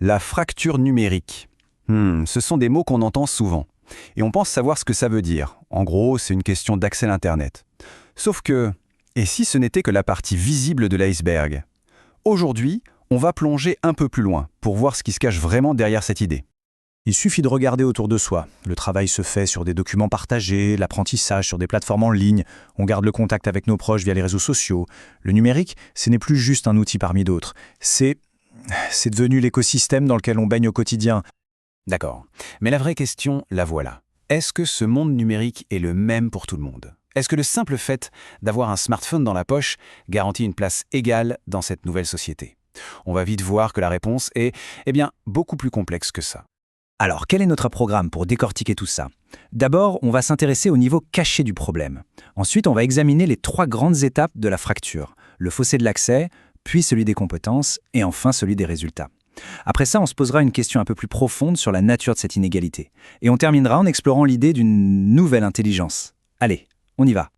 La fracture numérique. Ce sont des mots qu'on entend souvent. Et on pense savoir ce que ça veut dire. En gros, c'est une question d'accès à l'Internet. Sauf que, et si ce n'était que la partie visible de l'iceberg? Aujourd'hui, on va plonger un peu plus loin pour voir ce qui se cache vraiment derrière cette idée. Il suffit de regarder autour de soi. Le travail se fait sur des documents partagés, l'apprentissage sur des plateformes en ligne, on garde le contact avec nos proches via les réseaux sociaux. Le numérique, ce n'est plus juste un outil parmi d'autres. C'est devenu l'écosystème dans lequel on baigne au quotidien. D'accord. Mais la vraie question, la voilà. Est-ce que ce monde numérique est le même pour tout le monde? Est-ce que le simple fait d'avoir un smartphone dans la poche garantit une place égale dans cette nouvelle société? On va vite voir que la réponse est, beaucoup plus complexe que ça. Alors, quel est notre programme pour décortiquer tout ça? D'abord, on va s'intéresser au niveau caché du problème. Ensuite, on va examiner les 3 grandes étapes de la fracture. Le fossé de l'accès, puis celui des compétences, et enfin celui des résultats. Après ça, on se posera une question un peu plus profonde sur la nature de cette inégalité. Et on terminera en explorant l'idée d'une nouvelle intelligence. Allez, on y va.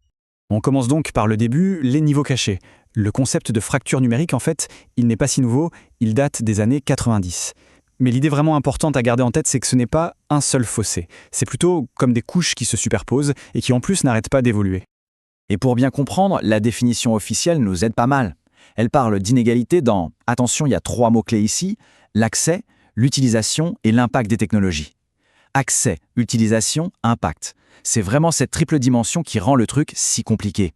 On commence donc par le début, les niveaux cachés. Le concept de fracture numérique, en fait, il n'est pas si nouveau, il date des années 90. Mais l'idée vraiment importante à garder en tête, c'est que ce n'est pas un seul fossé. C'est plutôt comme des couches qui se superposent et qui en plus n'arrêtent pas d'évoluer. Et pour bien comprendre, la définition officielle nous aide pas mal. Elle parle d'inégalité dans, attention, il y a 3 mots-clés ici, l'accès, l'utilisation et l'impact des technologies. Accès, utilisation, impact. C'est vraiment cette triple dimension qui rend le truc si compliqué.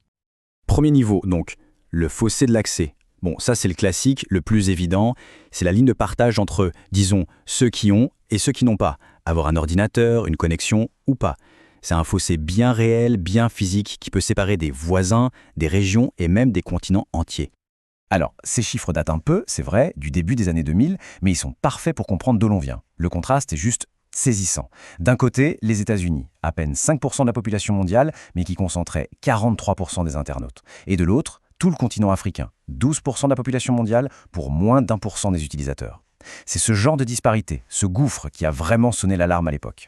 Premier niveau, donc, le fossé de l'accès. Bon, ça c'est le classique, le plus évident, c'est la ligne de partage entre, disons, ceux qui ont et ceux qui n'ont pas. Avoir un ordinateur, une connexion ou pas. C'est un fossé bien réel, bien physique, qui peut séparer des voisins, des régions et même des continents entiers. Alors, ces chiffres datent un peu, c'est vrai, du début des années 2000, mais ils sont parfaits pour comprendre d'où l'on vient. Le contraste est juste saisissant. D'un côté, les États-Unis, à peine 5% de la population mondiale, mais qui concentraient 43% des internautes. Et de l'autre, tout le continent africain, 12% de la population mondiale pour moins d'1% des utilisateurs. C'est ce genre de disparité, ce gouffre qui a vraiment sonné l'alarme à l'époque.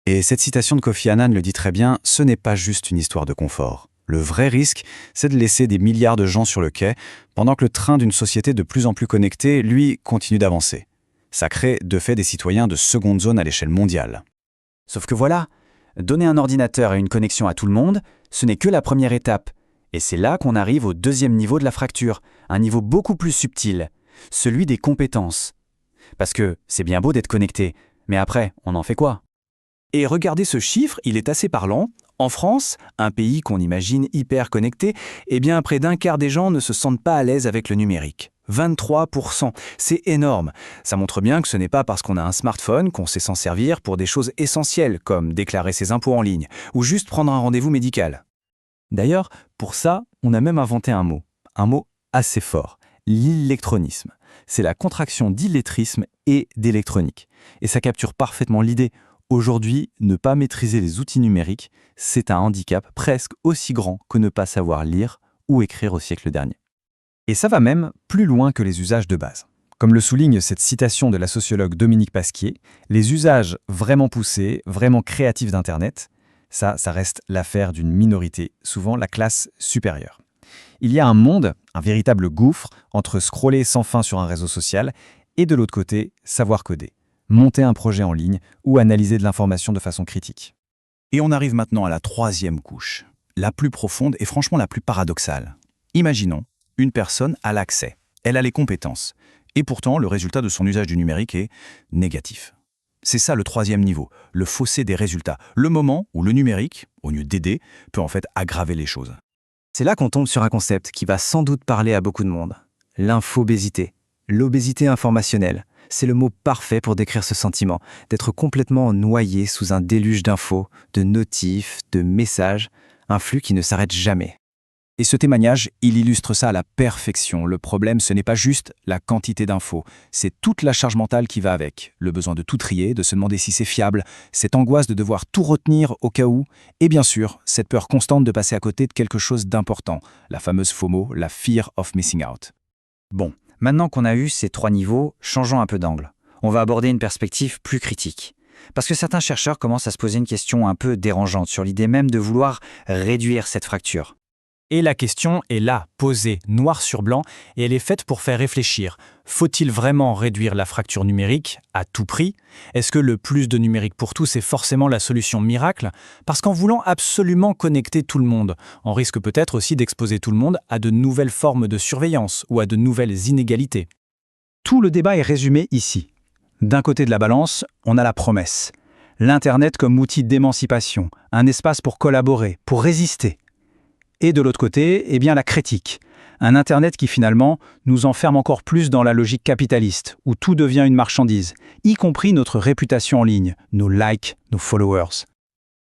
Et cette citation de Kofi Annan le dit très bien, ce n'est pas juste une histoire de confort. Le vrai risque, c'est de laisser des milliards de gens sur le quai, pendant que le train d'une société de plus en plus connectée, lui, continue d'avancer. Ça crée de fait des citoyens de seconde zone à l'échelle mondiale. Sauf que voilà, donner un ordinateur et une connexion à tout le monde, ce n'est que la première étape. Et c'est là qu'on arrive au deuxième niveau de la fracture, un niveau beaucoup plus subtil, celui des compétences. Parce que c'est bien beau d'être connecté, mais après, on en fait quoi? Et regardez ce chiffre, il est assez parlant. En France, un pays qu'on imagine hyper connecté, près d'un quart des gens ne se sentent pas à l'aise avec le numérique. 23%, c'est énorme. Ça montre bien que ce n'est pas parce qu'on a un smartphone qu'on sait s'en servir pour des choses essentielles, comme déclarer ses impôts en ligne, ou juste prendre un rendez-vous médical. D'ailleurs, pour ça, on a même inventé un mot assez fort, l'illectronisme. C'est la contraction d'illettrisme et d'électronique. Et ça capture parfaitement l'idée. Aujourd'hui, ne pas maîtriser les outils numériques, c'est un handicap presque aussi grand que ne pas savoir lire ou écrire au siècle dernier. Et ça va même plus loin que les usages de base. Comme le souligne cette citation de la sociologue Dominique Pasquier, les usages vraiment poussés, vraiment créatifs d'Internet, ça reste l'affaire d'une minorité, souvent la classe supérieure. Il y a un monde, un véritable gouffre, entre scroller sans fin sur un réseau social et de l'autre côté, savoir coder, monter un projet en ligne ou analyser de l'information de façon critique. Et on arrive maintenant à la 3e couche, la plus profonde et franchement la plus paradoxale. Imaginons, une personne a l'accès, elle a les compétences, et pourtant le résultat de son usage du numérique est négatif. C'est ça le 3e niveau, le fossé des résultats, le moment où le numérique, au lieu d'aider, peut en fait aggraver les choses. C'est là qu'on tombe sur un concept qui va sans doute parler à beaucoup de monde. L'infobésité, l'obésité informationnelle. C'est le mot parfait pour décrire ce sentiment, d'être complètement noyé sous un déluge d'infos, de notifs, de messages, un flux qui ne s'arrête jamais. Et ce témoignage, il illustre ça à la perfection. Le problème, ce n'est pas juste la quantité d'infos, c'est toute la charge mentale qui va avec. Le besoin de tout trier, de se demander si c'est fiable, cette angoisse de devoir tout retenir au cas où, et bien sûr, cette peur constante de passer à côté de quelque chose d'important, la fameuse FOMO, la Fear of Missing Out. Bon, maintenant qu'on a eu ces 3 niveaux, changeons un peu d'angle. On va aborder une perspective plus critique. Parce que certains chercheurs commencent à se poser une question un peu dérangeante sur l'idée même de vouloir réduire cette fracture. Et la question est là, posée, noir sur blanc, et elle est faite pour faire réfléchir. Faut-il vraiment réduire la fracture numérique à tout prix? Est-ce que le plus de numérique pour tous est forcément la solution miracle? Parce qu'en voulant absolument connecter tout le monde, on risque peut-être aussi d'exposer tout le monde à de nouvelles formes de surveillance ou à de nouvelles inégalités. Tout le débat est résumé ici. D'un côté de la balance, on a la promesse. L'Internet comme outil d'émancipation, un espace pour collaborer, pour résister. Et de l'autre côté, eh bien la critique. Un Internet qui finalement nous enferme encore plus dans la logique capitaliste, où tout devient une marchandise, y compris notre réputation en ligne, nos likes, nos followers.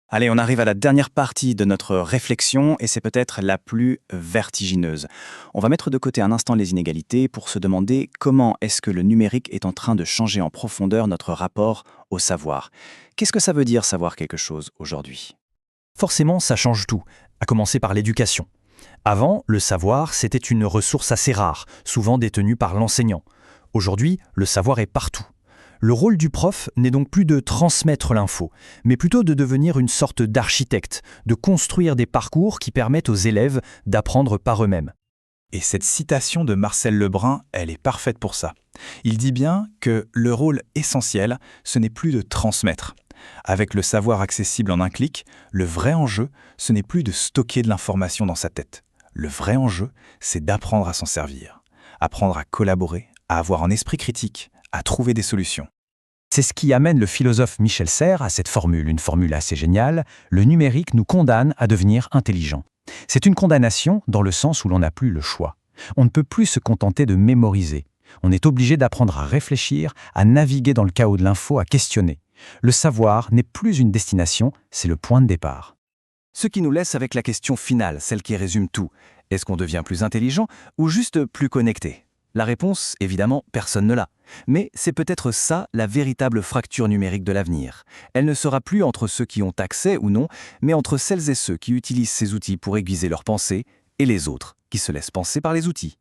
Allez, on arrive à la dernière partie de notre réflexion et c'est peut-être la plus vertigineuse. On va mettre de côté un instant les inégalités pour se demander comment est-ce que le numérique est en train de changer en profondeur notre rapport au savoir. Qu'est-ce que ça veut dire savoir quelque chose aujourd'hui ? Forcément, ça change tout, à commencer par l'éducation. Avant, le savoir, c'était une ressource assez rare, souvent détenue par l'enseignant. Aujourd'hui, le savoir est partout. Le rôle du prof n'est donc plus de transmettre l'info, mais plutôt de devenir une sorte d'architecte, de construire des parcours qui permettent aux élèves d'apprendre par eux-mêmes. Et cette citation de Marcel Lebrun, elle est parfaite pour ça. Il dit bien que le rôle essentiel, ce n'est plus de transmettre. Avec le savoir accessible en un clic, le vrai enjeu, ce n'est plus de stocker de l'information dans sa tête. Le vrai enjeu, c'est d'apprendre à s'en servir, apprendre à collaborer, à avoir un esprit critique, à trouver des solutions. C'est ce qui amène le philosophe Michel Serres à cette formule, une formule assez géniale. Le numérique nous condamne à devenir intelligents. C'est une condamnation dans le sens où l'on n'a plus le choix. On ne peut plus se contenter de mémoriser. On est obligé d'apprendre à réfléchir, à naviguer dans le chaos de l'info, à questionner. Le savoir n'est plus une destination, c'est le point de départ. Ce qui nous laisse avec la question finale, celle qui résume tout. Est-ce qu'on devient plus intelligent ou juste plus connecté ? La réponse, évidemment, personne ne l'a. Mais c'est peut-être ça la véritable fracture numérique de l'avenir. Elle ne sera plus entre ceux qui ont accès ou non, mais entre celles et ceux qui utilisent ces outils pour aiguiser leurs pensées et les autres qui se laissent penser par les outils.